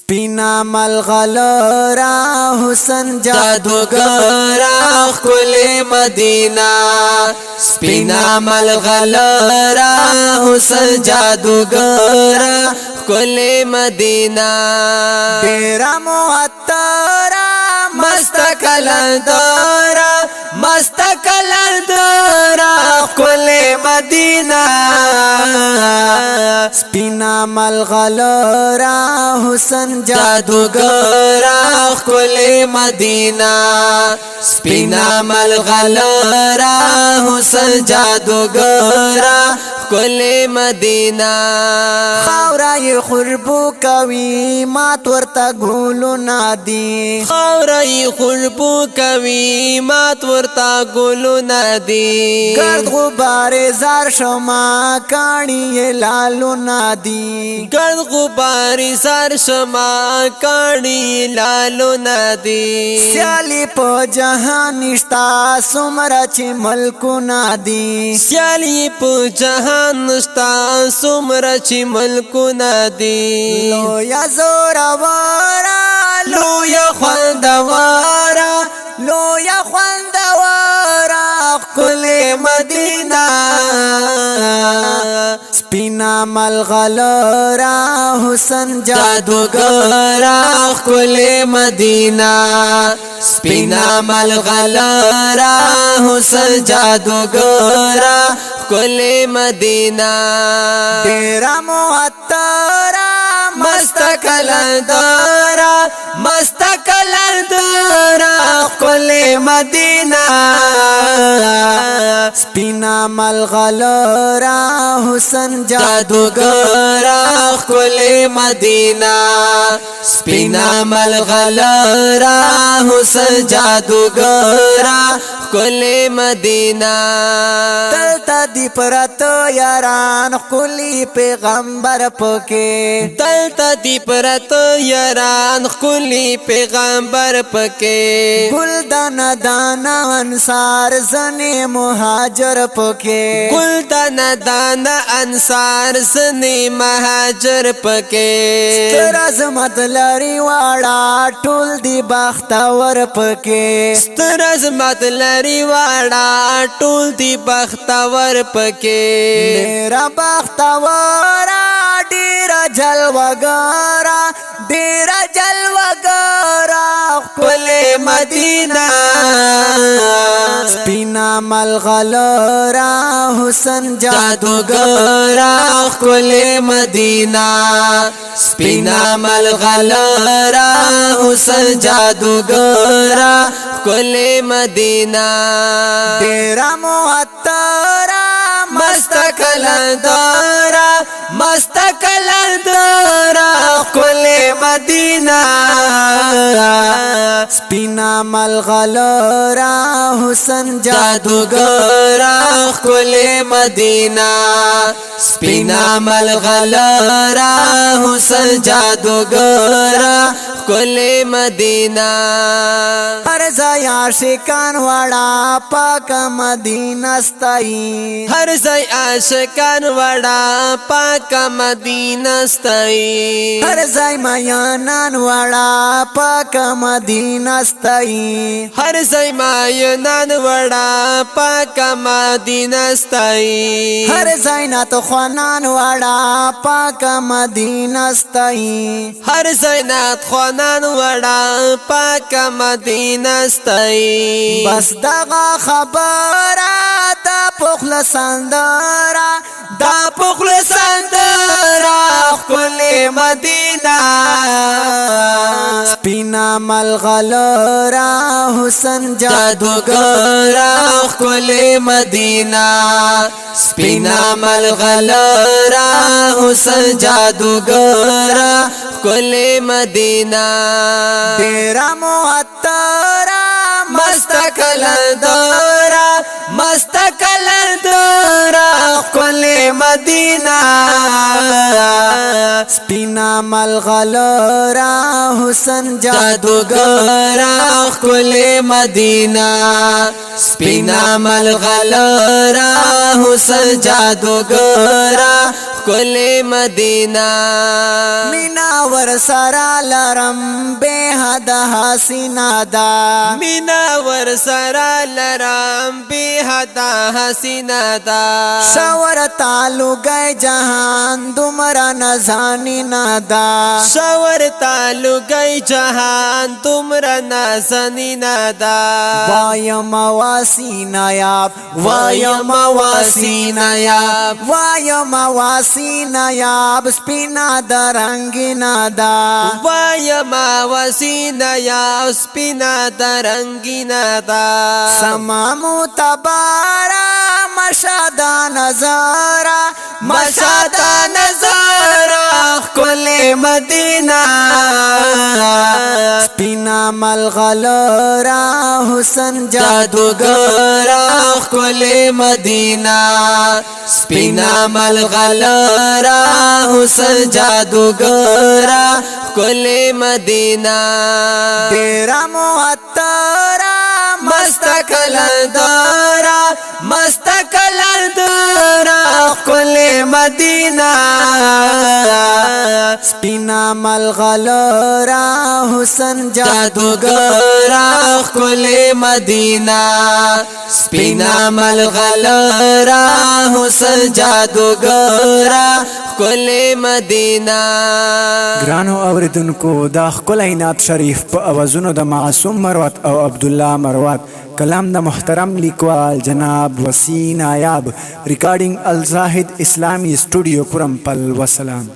سپینا ملغلرا حسن جادوگرا کل مدینہ سپینا ملغلرا حسن جادوگرا کل مدینہ ډیرا معطرا مست کلندرا مست کلندرا کل مدینہ سپینا ملغلرا حسن جادوگرا کل مدینہ سپینا ملغلرا حسن جادوگرا کل مدینہ خاورای خربو کوي مات ورته ګولو نادي خاورای خربو کوي مات ورته ګولو نادي گرد غبار زار شما کانی لالو نادي گرد غبار زار شما کانی لالو نادي سیالی په جهان نشتا سمرا چې ملکو نادي سیالی په جهان نشتا سمرا چې ملکو نادي لویا زورورا لویا خوندورا لویا خوندورا کل مدینہ سپینا ملغلرا حسن جادوگرا کل مدینہ سپینا ملغلرا حسن جادوگرا کل مدینہ ډیرا معطرا مست کلندرا مست کلندرا کل مدینہ سپینا ملغلرا حسن جادوگرا کل مدینہ سپینا ملغلرا حسن جادوگرا کل مدینہ دلتا دی پرت یاران خلی پیغمبر پکے دلتا دی پرت یاران خلی پیغمبر پکے گلدان دانا انصار زن مہاجر پکے گلدان دانا انصار زن مہاجر پکے ستر عظمت لری واڑا ټول دی بختور پکے ستر عظمت لری واڑا ټول دی بختور پکے ډیرا بختورا ډیرا جلوګرا ډیرا جلوګرا کل مدینہ سپینا ملغلرا حسن جادوگرا کل مدینہ سپینا ملغلرا حسن جادوگرا کل مدینہ ډیرا معطرا مست کلندرا مست کلندرا کل مدینہ سپینا ملغلرا حسن جادوگرا کل مدینہ سپینا ملغلرا حسن جادوگرا کل مدینہ ہر ځای عاشقان وڑا پاک مدینہ ستائی ہر ځای عاشقان وڑا پاک مدینہ ستائی ہر ځای میانان وڑا پاک مدینہ ستائی ہر ځای ماینان وڑا پاک مدینہ ستائی ہر ځای نات خوانان وڑا پاک مدینہ ستائی ہر ځای نات خوانان وڑا پاک مدینہ ستائی بس دغه خبره دا پخله سندره دا پخل سندرا کل مدینہ سپینا ملغلرا حسن جادوگرا کل مدینہ سپینا ملغلرا حسن جادوگرا کل مدینہ ډیرا معطرا مست کلندرا مست کلندرا کل مدینہ سپینا ملغلرا حسن جادوگرا کل مدینہ سپینا ملغلرا حسن جادوگرا کل مدینہ مینا ور سرا لرم بے حد حسینا دا مینا ور سرا لرم بے حد حسینا دا شاور تالو گئے جہان دمرا نزانی نادا شاور تعلق گئی جہان تمرا نازنی نادا وایم واسی نایاب وایم واسی نایاب وایم واسی نایاب سپینا درنگی نادا وایم واسی نایاب سپینا درنگی نادا سمامو تبارا مشادا نظارا مشادا نظارا کل مدینہ سپینا ملغلرا حسن جادوگرا کل مدینہ سپینا ملغلرا حسن جادوگرا کل مدینہ ڈیرا معطرا مست کلندرا مست کلندرا کل مدینہ سپینا ملغلرا حسن جادوگرا کل مدینہ سپینا ملغلرا حسن جادوگرا کل مدینہ گرانو اوریدونکو دا ښکلی نعت شریف په اوازونو د معصوم مروت او عبدالله مروت، کلام د محترم لیکوال جناب وسی نایاب، ریکارڈنگ الزاهد اسلامی اسٹوڈیو پرمپل. وسلام.